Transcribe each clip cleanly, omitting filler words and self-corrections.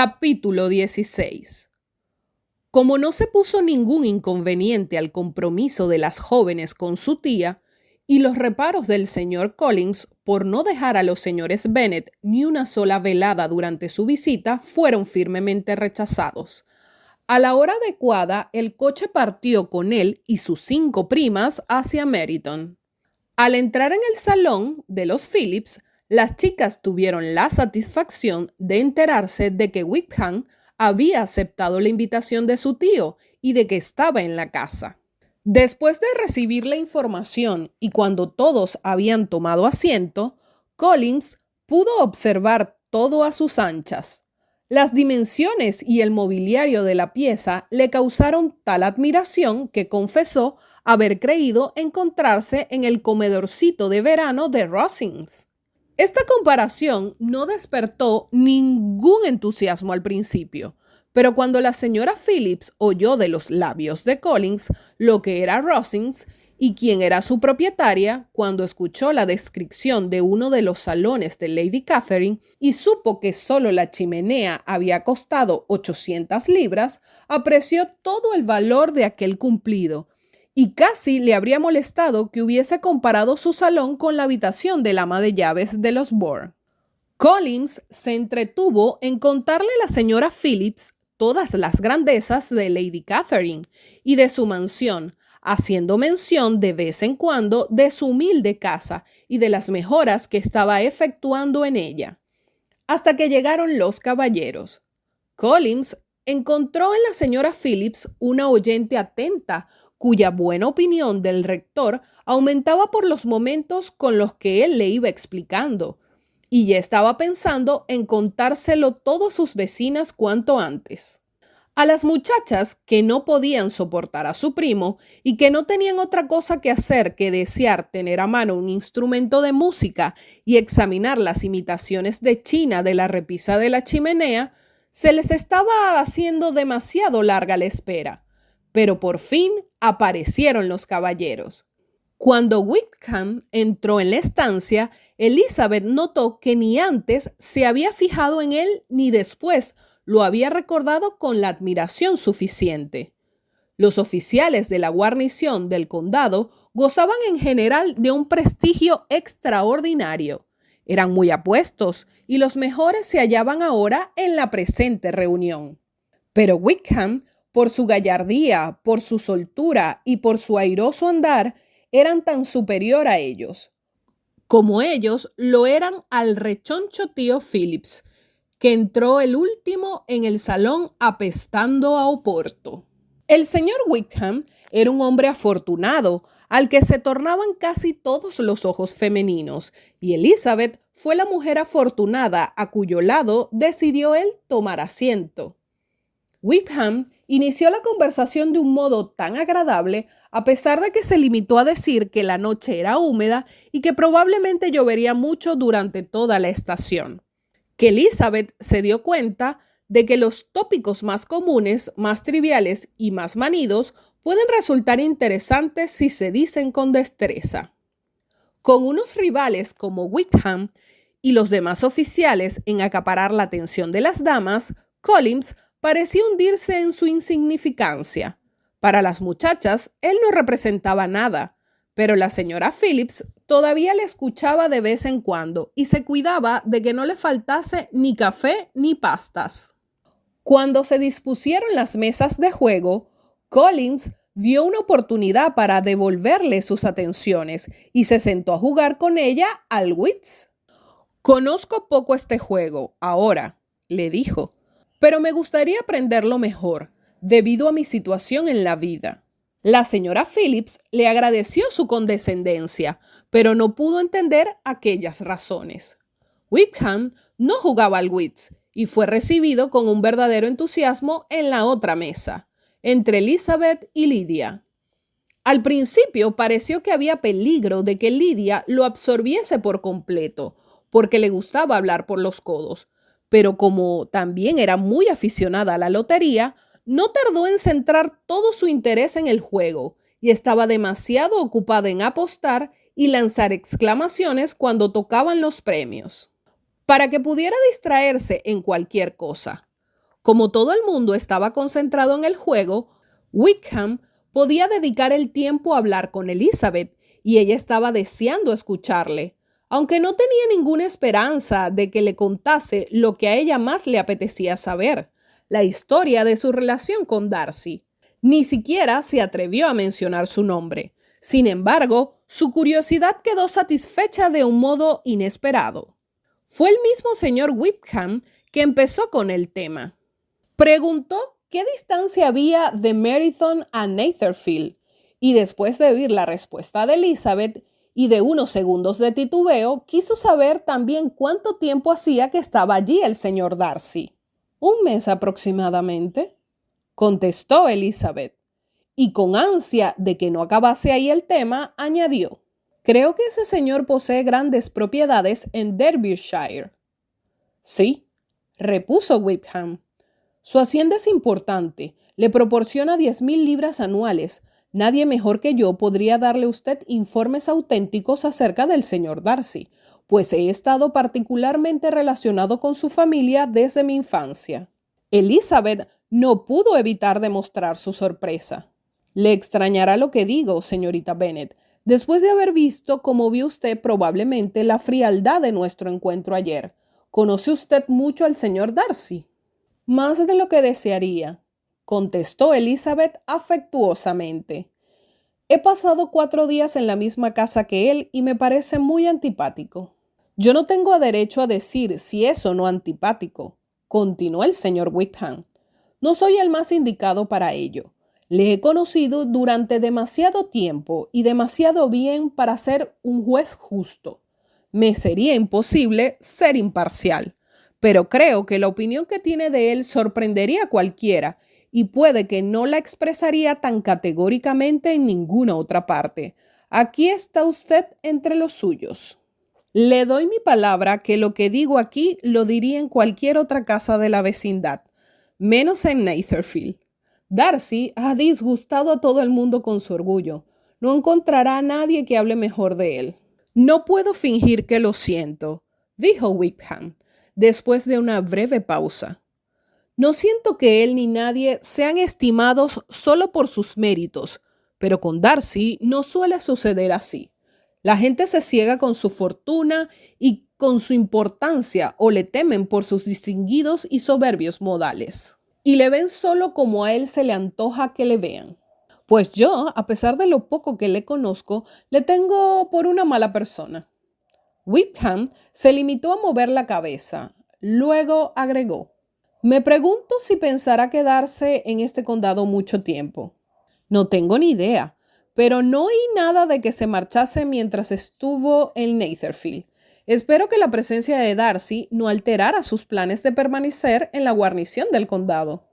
Capítulo 16. Como no se puso ningún inconveniente al compromiso de las jóvenes con su tía y los reparos del señor Collins por no dejar a los señores Bennet ni una sola velada durante su visita fueron firmemente rechazados. A la hora adecuada, el coche partió con él y sus 5 primas hacia Meryton. Al entrar en el salón de los Phillips, las chicas tuvieron la satisfacción de enterarse de que Wickham había aceptado la invitación de su tío y de que estaba en la casa. Después de recibir la información y cuando todos habían tomado asiento, Collins pudo observar todo a sus anchas. Las dimensiones y el mobiliario de la pieza le causaron tal admiración que confesó haber creído encontrarse en el comedorcito de verano de Rosings. Esta comparación no despertó ningún entusiasmo al principio, pero cuando la señora Phillips oyó de los labios de Collins lo que era Rosings y quién era su propietaria, cuando escuchó la descripción de uno de los salones de Lady Catherine y supo que solo la chimenea había costado 800 libras, apreció todo el valor de aquel cumplido. Y casi le habría molestado que hubiese comparado su salón con la habitación del ama de llaves de los Bourne. Collins se entretuvo en contarle a la señora Phillips todas las grandezas de Lady Catherine y de su mansión, haciendo mención de vez en cuando de su humilde casa y de las mejoras que estaba efectuando en ella. Hasta que llegaron los caballeros. Collins encontró en la señora Phillips una oyente atenta, cuya buena opinión del rector aumentaba por los momentos con los que él le iba explicando, y ya estaba pensando en contárselo todo a sus vecinas cuanto antes. A las muchachas que no podían soportar a su primo y que no tenían otra cosa que hacer que desear tener a mano un instrumento de música y examinar las imitaciones de China de la repisa de la chimenea, se les estaba haciendo demasiado larga la espera. Pero por fin aparecieron los caballeros. Cuando Wickham entró en la estancia, Elizabeth notó que ni antes se había fijado en él ni después lo había recordado con la admiración suficiente. Los oficiales de la guarnición del condado gozaban en general de un prestigio extraordinario. Eran muy apuestos y los mejores se hallaban ahora en la presente reunión. Pero Wickham, por su gallardía, por su soltura y por su airoso andar, eran tan superior a ellos, como ellos lo eran al rechoncho tío Phillips, que entró el último en el salón apestando a Oporto. El señor Wickham era un hombre afortunado, al que se tornaban casi todos los ojos femeninos, y Elizabeth fue la mujer afortunada a cuyo lado decidió él tomar asiento. Wickham inició la conversación de un modo tan agradable, a pesar de que se limitó a decir que la noche era húmeda y que probablemente llovería mucho durante toda la estación, que Elizabeth se dio cuenta de que los tópicos más comunes, más triviales y más manidos pueden resultar interesantes si se dicen con destreza. Con unos rivales como Wickham y los demás oficiales en acaparar la atención de las damas, Collins parecía hundirse en su insignificancia. Para las muchachas, él no representaba nada, pero la señora Phillips todavía le escuchaba de vez en cuando y se cuidaba de que no le faltase ni café ni pastas. Cuando se dispusieron las mesas de juego, Collins vio una oportunidad para devolverle sus atenciones y se sentó a jugar con ella al wits. «Conozco poco este juego ahora», le dijo, «pero me gustaría aprenderlo mejor, debido a mi situación en la vida». La señora Phillips le agradeció su condescendencia, pero no pudo entender aquellas razones. Wickham no jugaba al wits y fue recibido con un verdadero entusiasmo en la otra mesa, entre Elizabeth y Lydia. Al principio pareció que había peligro de que Lydia lo absorbiese por completo, porque le gustaba hablar por los codos, pero como también era muy aficionada a la lotería, no tardó en centrar todo su interés en el juego y estaba demasiado ocupada en apostar y lanzar exclamaciones cuando tocaban los premios, para que pudiera distraerse en cualquier cosa. Como todo el mundo estaba concentrado en el juego, Wickham podía dedicar el tiempo a hablar con Elizabeth y ella estaba deseando escucharle, aunque no tenía ninguna esperanza de que le contase lo que a ella más le apetecía saber, la historia de su relación con Darcy. Ni siquiera se atrevió a mencionar su nombre. Sin embargo, su curiosidad quedó satisfecha de un modo inesperado. Fue el mismo señor Wickham que empezó con el tema. Preguntó qué distancia había de Meryton a Netherfield, y después de oír la respuesta de Elizabeth y de unos segundos de titubeo, quiso saber también cuánto tiempo hacía que estaba allí el señor Darcy. 1 mes aproximadamente, contestó Elizabeth, y con ansia de que no acabase ahí el tema, añadió: creo que ese señor posee grandes propiedades en Derbyshire. Sí, repuso Wickham. Su hacienda es importante, le proporciona 10,000 libras anuales. Nadie mejor que yo podría darle a usted informes auténticos acerca del señor Darcy, pues he estado particularmente relacionado con su familia desde mi infancia. Elizabeth no pudo evitar demostrar su sorpresa. Le extrañará lo que digo, señorita Bennet, después de haber visto, como vio usted probablemente, la frialdad de nuestro encuentro ayer. ¿Conoce usted mucho al señor Darcy? Más de lo que desearía, contestó Elizabeth afectuosamente. He pasado 4 días en la misma casa que él y me parece muy antipático. Yo no tengo derecho a decir si es o no antipático, continuó el señor Wickham. No soy el más indicado para ello. Le he conocido durante demasiado tiempo y demasiado bien para ser un juez justo. Me sería imposible ser imparcial, pero creo que la opinión que tiene de él sorprendería a cualquiera y puede que no la expresaría tan categóricamente en ninguna otra parte. Aquí está usted entre los suyos. Le doy mi palabra que lo que digo aquí lo diría en cualquier otra casa de la vecindad, menos en Netherfield. Darcy ha disgustado a todo el mundo con su orgullo. No encontrará a nadie que hable mejor de él. No puedo fingir que lo siento, dijo Wickham, después de una breve pausa. No siento que él ni nadie sean estimados solo por sus méritos, pero con Darcy no suele suceder así. La gente se ciega con su fortuna y con su importancia o le temen por sus distinguidos y soberbios modales. Y le ven solo como a él se le antoja que le vean. Pues yo, a pesar de lo poco que le conozco, le tengo por una mala persona. Wickham se limitó a mover la cabeza. Luego agregó: me pregunto si pensará quedarse en este condado mucho tiempo. No tengo ni idea, pero no oí nada de que se marchase mientras estuvo en Netherfield. Espero que la presencia de Darcy no alterara sus planes de permanecer en la guarnición del condado.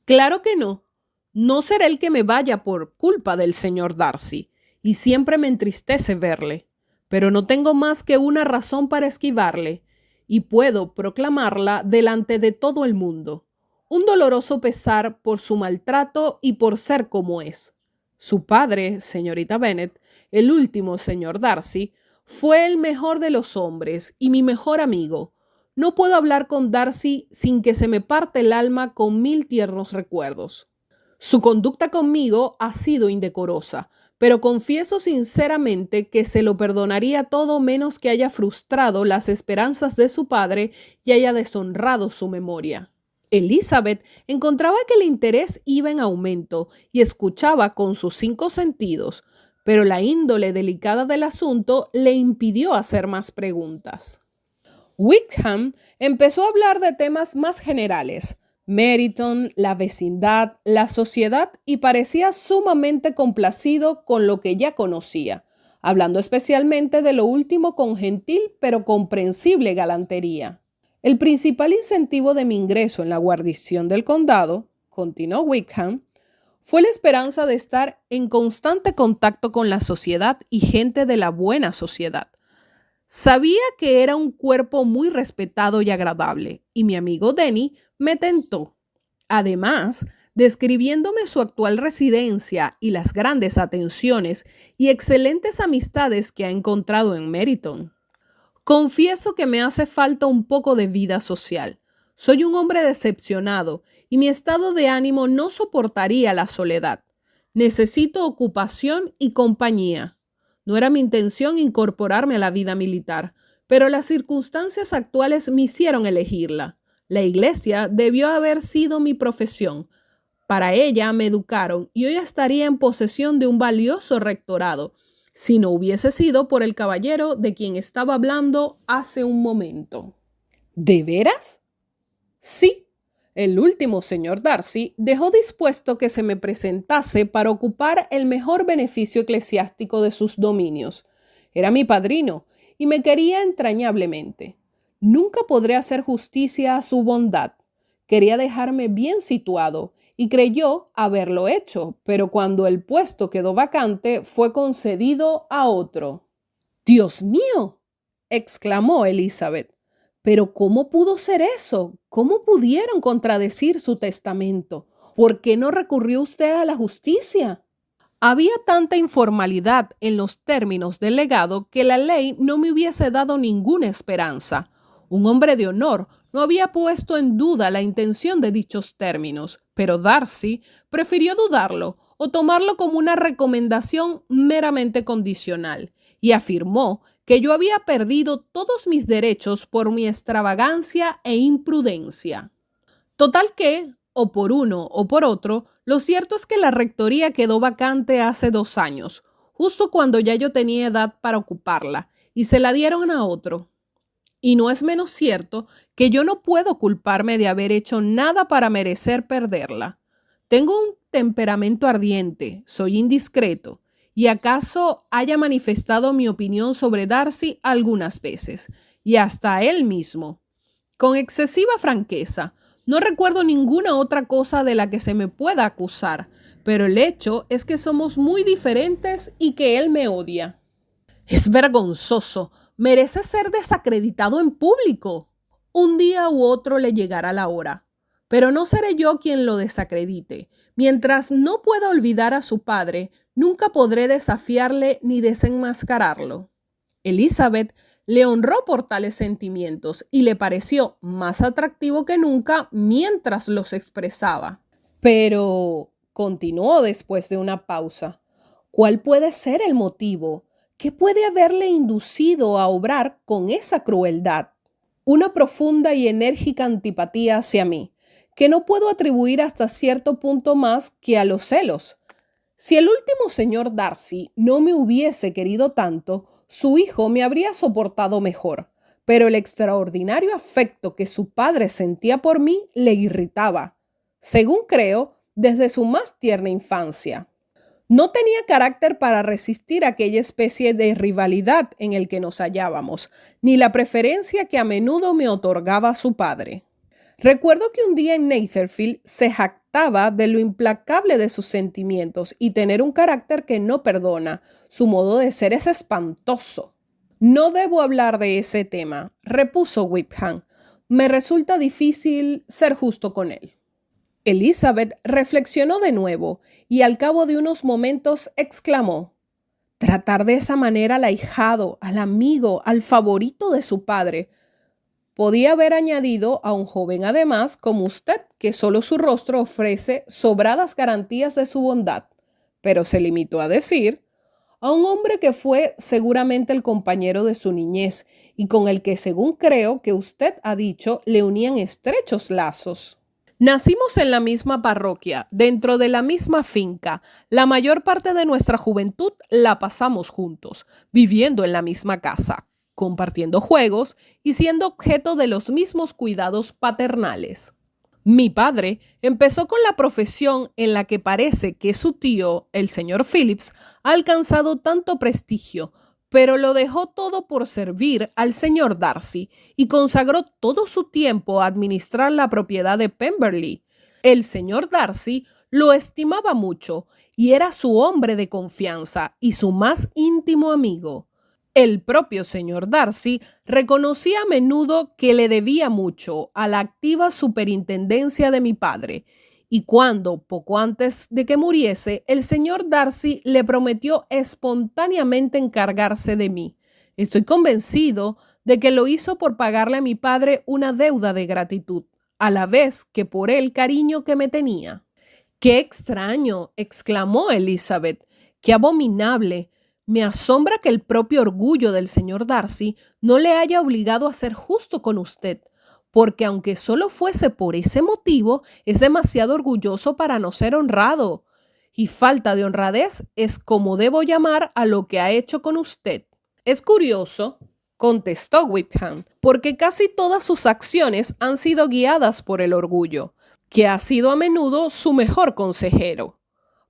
Claro que no. No será el que me vaya por culpa del señor Darcy, y siempre me entristece verle. Pero no tengo más que una razón para esquivarle, y puedo proclamarla delante de todo el mundo. Un doloroso pesar por su maltrato y por ser como es. Su padre, señorita Bennet, el último señor Darcy, fue el mejor de los hombres y mi mejor amigo. No puedo hablar con Darcy sin que se me parte el alma con 1000 tiernos recuerdos. Su conducta conmigo ha sido indecorosa, pero confieso sinceramente que se lo perdonaría todo menos que haya frustrado las esperanzas de su padre y haya deshonrado su memoria. Elizabeth encontraba que el interés iba en aumento y escuchaba con sus 5 sentidos, pero la índole delicada del asunto le impidió hacer más preguntas. Wickham empezó a hablar de temas más generales: Meryton, la vecindad, la sociedad, y parecía sumamente complacido con lo que ya conocía, hablando especialmente de lo último con gentil pero comprensible galantería. El principal incentivo de mi ingreso en la guarnición del condado, continuó Wickham, fue la esperanza de estar en constante contacto con la sociedad y gente de la buena sociedad. Sabía que era un cuerpo muy respetado y agradable, y mi amigo Denny me tentó. Además, describiéndome su actual residencia y las grandes atenciones y excelentes amistades que ha encontrado en Meryton. Confieso que me hace falta un poco de vida social. Soy un hombre decepcionado y mi estado de ánimo no soportaría la soledad. Necesito ocupación y compañía. No era mi intención incorporarme a la vida militar, pero las circunstancias actuales me hicieron elegirla. La iglesia debió haber sido mi profesión. Para ella me educaron y hoy estaría en posesión de un valioso rectorado, si no hubiese sido por el caballero de quien estaba hablando hace un momento. ¿De veras? Sí. El último señor Darcy dejó dispuesto que se me presentase para ocupar el mejor beneficio eclesiástico de sus dominios. Era mi padrino y me quería entrañablemente. Nunca podré hacer justicia a su bondad. Quería dejarme bien situado y creyó haberlo hecho, pero cuando el puesto quedó vacante fue concedido a otro. ¡Dios mío!, exclamó Elizabeth. Pero ¿cómo pudo ser eso? ¿Cómo pudieron contradecir su testamento? ¿Por qué no recurrió usted a la justicia? Había tanta informalidad en los términos del legado que la ley no me hubiese dado ninguna esperanza. Un hombre de honor no había puesto en duda la intención de dichos términos, pero Darcy prefirió dudarlo o tomarlo como una recomendación meramente condicional y afirmó que yo había perdido todos mis derechos por mi extravagancia e imprudencia. Total que, o por uno o por otro, lo cierto es que la rectoría quedó vacante hace 2 años, justo cuando ya yo tenía edad para ocuparla, y se la dieron a otro. Y no es menos cierto que yo no puedo culparme de haber hecho nada para merecer perderla. Tengo un temperamento ardiente, soy indiscreto, y acaso haya manifestado mi opinión sobre Darcy algunas veces, y hasta a él mismo. Con excesiva franqueza, no recuerdo ninguna otra cosa de la que se me pueda acusar, pero el hecho es que somos muy diferentes y que él me odia. Es vergonzoso, merece ser desacreditado en público. Un día u otro le llegará la hora, pero no seré yo quien lo desacredite. Mientras no pueda olvidar a su padre, nunca podré desafiarle ni desenmascararlo. Elizabeth le honró por tales sentimientos y le pareció más atractivo que nunca mientras los expresaba. Pero, continuó después de una pausa, ¿cuál puede ser el motivo? ¿Qué puede haberle inducido a obrar con esa crueldad? Una profunda y enérgica antipatía hacia mí, que no puedo atribuir hasta cierto punto más que a los celos. Si el último señor Darcy no me hubiese querido tanto, su hijo me habría soportado mejor, pero el extraordinario afecto que su padre sentía por mí le irritaba, según creo, desde su más tierna infancia. No tenía carácter para resistir aquella especie de rivalidad en el que nos hallábamos, ni la preferencia que a menudo me otorgaba su padre. Recuerdo que un día en Netherfield se jactaba de lo implacable de sus sentimientos y tener un carácter que no perdona. Su modo de ser es espantoso. No debo hablar de ese tema, repuso Whipham. Me resulta difícil ser justo con él. Elizabeth reflexionó de nuevo y al cabo de unos momentos exclamó: tratar de esa manera al ahijado, al amigo, al favorito de su padre. Podía haber añadido a un joven además como usted, que solo su rostro ofrece sobradas garantías de su bondad, pero se limitó a decir: a un hombre que fue seguramente el compañero de su niñez y con el que, según creo que usted ha dicho, le unían estrechos lazos. Nacimos en la misma parroquia, dentro de la misma finca. La mayor parte de nuestra juventud la pasamos juntos, viviendo en la misma casa, compartiendo juegos y siendo objeto de los mismos cuidados paternales. Mi padre empezó con la profesión en la que parece que su tío, el señor Phillips, ha alcanzado tanto prestigio, pero lo dejó todo por servir al señor Darcy y consagró todo su tiempo a administrar la propiedad de Pemberley. El señor Darcy lo estimaba mucho y era su hombre de confianza y su más íntimo amigo. El propio señor Darcy reconocía a menudo que le debía mucho a la activa superintendencia de mi padre, y cuando, poco antes de que muriese, el señor Darcy le prometió espontáneamente encargarse de mí. Estoy convencido de que lo hizo por pagarle a mi padre una deuda de gratitud. a la vez que por el cariño que me tenía. ¡Qué extraño!, exclamó Elizabeth. ¡Qué abominable! Me asombra que el propio orgullo del señor Darcy no le haya obligado a ser justo con usted, porque aunque solo fuese por ese motivo, es demasiado orgulloso para no ser honrado. Y falta de honradez es como debo llamar a lo que ha hecho con usted. Es curioso, contestó Wickham, porque casi todas sus acciones han sido guiadas por el orgullo, que ha sido a menudo su mejor consejero.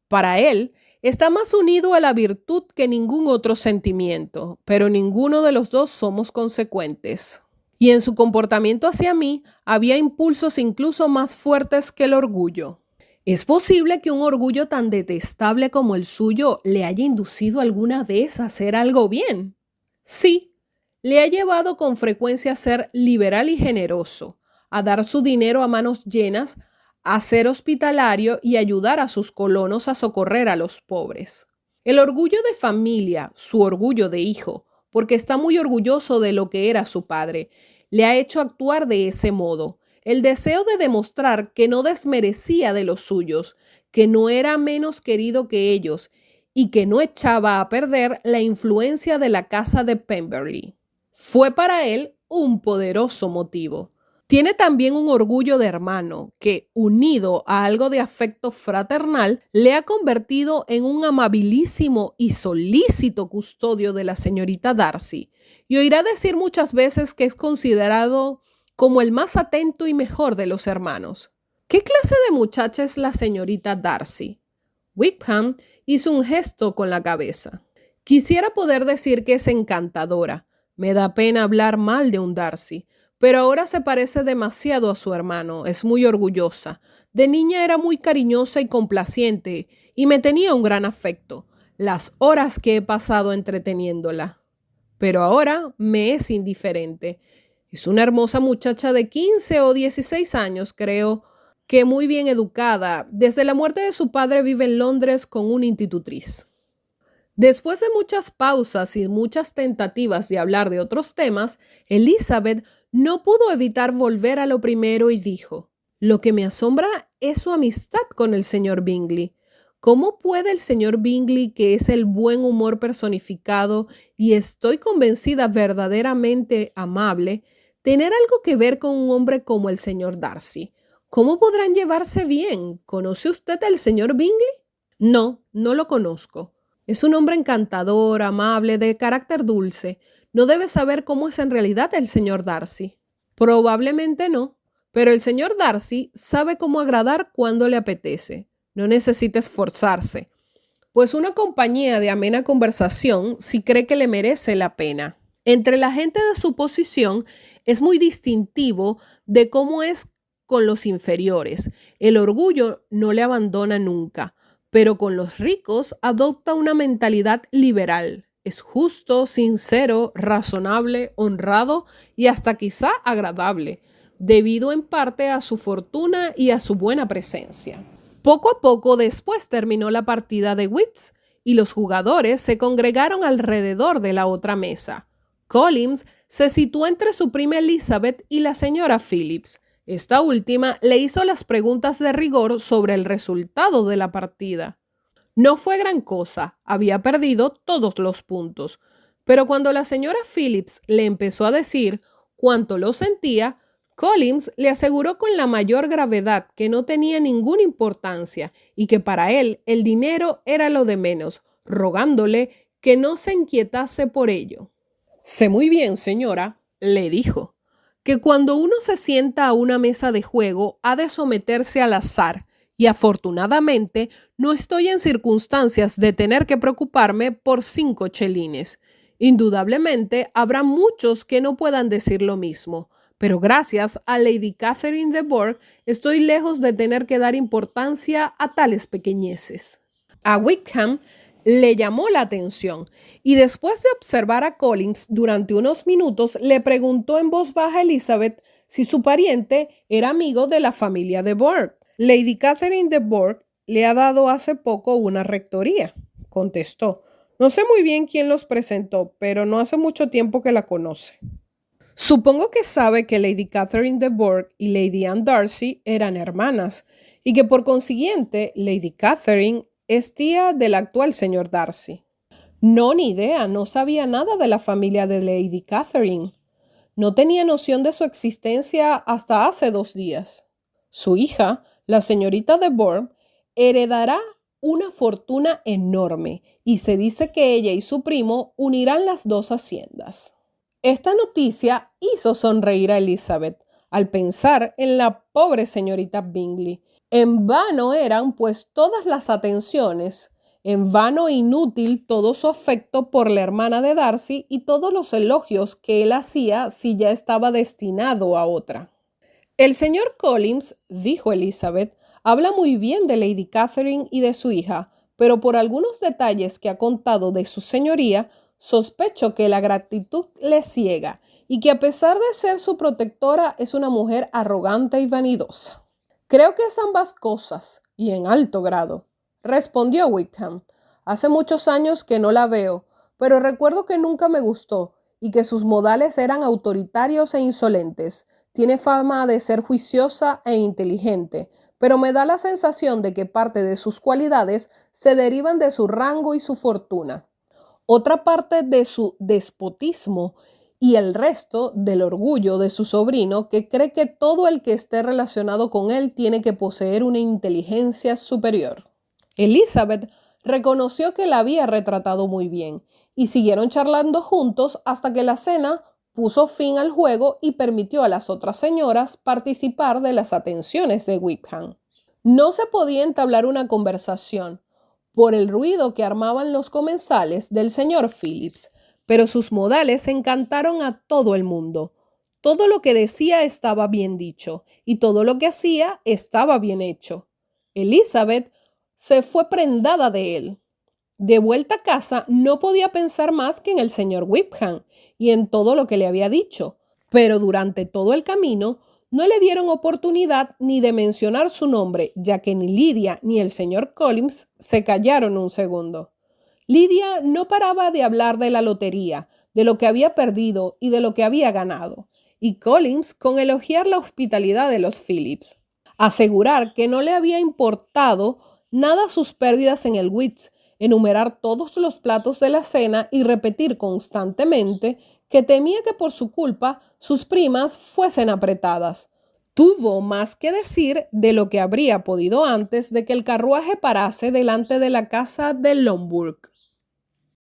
Para él, está más unido a la virtud que ningún otro sentimiento, pero ninguno de los dos somos consecuentes. Y en su comportamiento hacia mí había impulsos incluso más fuertes que el orgullo. ¿Es posible que un orgullo tan detestable como el suyo le haya inducido alguna vez a hacer algo bien? Sí, le ha llevado con frecuencia a ser liberal y generoso, a dar su dinero a manos llenas, a ser hospitalario y ayudar a sus colonos a socorrer a los pobres. El orgullo de familia, su orgullo de hijo, porque está muy orgulloso de lo que era su padre, le ha hecho actuar de ese modo. El deseo de demostrar que no desmerecía de los suyos, que no era menos querido que ellos y que no echaba a perder la influencia de la casa de Pemberley. Fue para él un poderoso motivo. Tiene también un orgullo de hermano que, unido a algo de afecto fraternal, le ha convertido en un amabilísimo y solícito custodio de la señorita Darcy, y oirá decir muchas veces que es considerado como el más atento y mejor de los hermanos. ¿Qué clase de muchacha es la señorita Darcy? Wickham hizo un gesto con la cabeza. Quisiera poder decir que es encantadora. Me da pena hablar mal de un Darcy, pero ahora se parece demasiado a su hermano. Es muy orgullosa. De niña era muy cariñosa y complaciente y me tenía un gran afecto. Las horas que he pasado entreteniéndola. Pero ahora me es indiferente. Es una hermosa muchacha de 15 o 16 años, creo, que muy bien educada. Desde la muerte de su padre vive en Londres con una institutriz. Después de muchas pausas y muchas tentativas de hablar de otros temas, Elizabeth no pudo evitar volver a lo primero y dijo: «Lo que me asombra es su amistad con el señor Bingley. ¿Cómo puede el señor Bingley, que es el buen humor personificado y estoy convencida verdaderamente amable, tener algo que ver con un hombre como el señor Darcy? ¿Cómo podrán llevarse bien? ¿Conoce usted al señor Bingley?» «No, no lo conozco. Es un hombre encantador, amable, de carácter dulce. No debe saber cómo es en realidad el señor Darcy». «Probablemente no, pero el señor Darcy sabe cómo agradar cuando le apetece. No necesita esforzarse, pues una compañía de amena conversación si cree que le merece la pena. Entre la gente de su posición es muy distintivo de cómo es con los inferiores. El orgullo no le abandona nunca, pero con los ricos adopta una mentalidad liberal. Es justo, sincero, razonable, honrado y hasta quizá agradable, debido en parte a su fortuna y a su buena presencia». Poco a poco después terminó la partida de wits y los jugadores se congregaron alrededor de la otra mesa. Collins se situó entre su prima Elizabeth y la señora Phillips. Esta última le hizo las preguntas de rigor sobre el resultado de la partida. No fue gran cosa, había perdido todos los puntos, pero cuando la señora Phillips le empezó a decir cuánto lo sentía, Collins le aseguró con la mayor gravedad que no tenía ninguna importancia y que para él el dinero era lo de menos, rogándole que no se inquietase por ello. «Sé muy bien, señora», le dijo, «que cuando uno se sienta a una mesa de juego ha de someterse al azar, y afortunadamente no estoy en circunstancias de tener que preocuparme por 5 chelines. Indudablemente habrá muchos que no puedan decir lo mismo, pero gracias a Lady Catherine de Bourgh estoy lejos de tener que dar importancia a tales pequeñeces». A Wickham le llamó la atención y después de observar a Collins durante unos minutos le preguntó en voz baja a Elizabeth si su pariente era amigo de la familia de Bourgh. «Lady Catherine de Bourgh le ha dado hace poco una rectoría», contestó. «No sé muy bien quién los presentó, pero no hace mucho tiempo que la conoce». Supongo que sabe que Lady Catherine de Bourgh y Lady Anne Darcy eran hermanas y que por consiguiente Lady Catherine es tía del actual señor Darcy. No, ni idea, no sabía nada de la familia de Lady Catherine. No tenía noción de su existencia hasta hace 2 días. Su hija, la señorita de Bourgh, heredará una fortuna enorme y se dice que ella y su primo unirán las dos haciendas. Esta noticia hizo sonreír a Elizabeth al pensar en la pobre señorita Bingley. En vano eran, pues, todas las atenciones, en vano e inútil todo su afecto por la hermana de Darcy y todos los elogios que él hacía si ya estaba destinado a otra. El señor Collins, dijo Elizabeth, habla muy bien de Lady Catherine y de su hija, pero por algunos detalles que ha contado de su señoría, sospecho que la gratitud le ciega y que a pesar de ser su protectora es una mujer arrogante y vanidosa. Creo que es ambas cosas, y en alto grado, respondió Wickham. Hace muchos años que no la veo, pero recuerdo que nunca me gustó y que sus modales eran autoritarios e insolentes. Tiene fama de ser juiciosa e inteligente, pero me da la sensación de que parte de sus cualidades se derivan de su rango y su fortuna. Otra parte de su despotismo y el resto del orgullo de su sobrino, que cree que todo el que esté relacionado con él tiene que poseer una inteligencia superior. Elizabeth reconoció que la había retratado muy bien y siguieron charlando juntos hasta que la cena puso fin al juego y permitió a las otras señoras participar de las atenciones de Wickham. No se podía entablar una conversación por el ruido que armaban los comensales del señor Phillips, pero sus modales encantaron a todo el mundo. Todo lo que decía estaba bien dicho y todo lo que hacía estaba bien hecho. Elizabeth se fue prendada de él. De vuelta a casa no podía pensar más que en el señor Wickham y en todo lo que le había dicho, pero durante todo el camino no le dieron oportunidad ni de mencionar su nombre, ya que ni Lydia ni el señor Collins se callaron un segundo. Lydia no paraba de hablar de la lotería, de lo que había perdido y de lo que había ganado, y Collins con elogiar la hospitalidad de los Phillips, asegurar que no le había importado nada sus pérdidas en el Wits, enumerar todos los platos de la cena y repetir constantemente que temía que por su culpa sus primas fuesen apretadas. Tuvo más que decir de lo que habría podido antes de que el carruaje parase delante de la casa de Longbourn.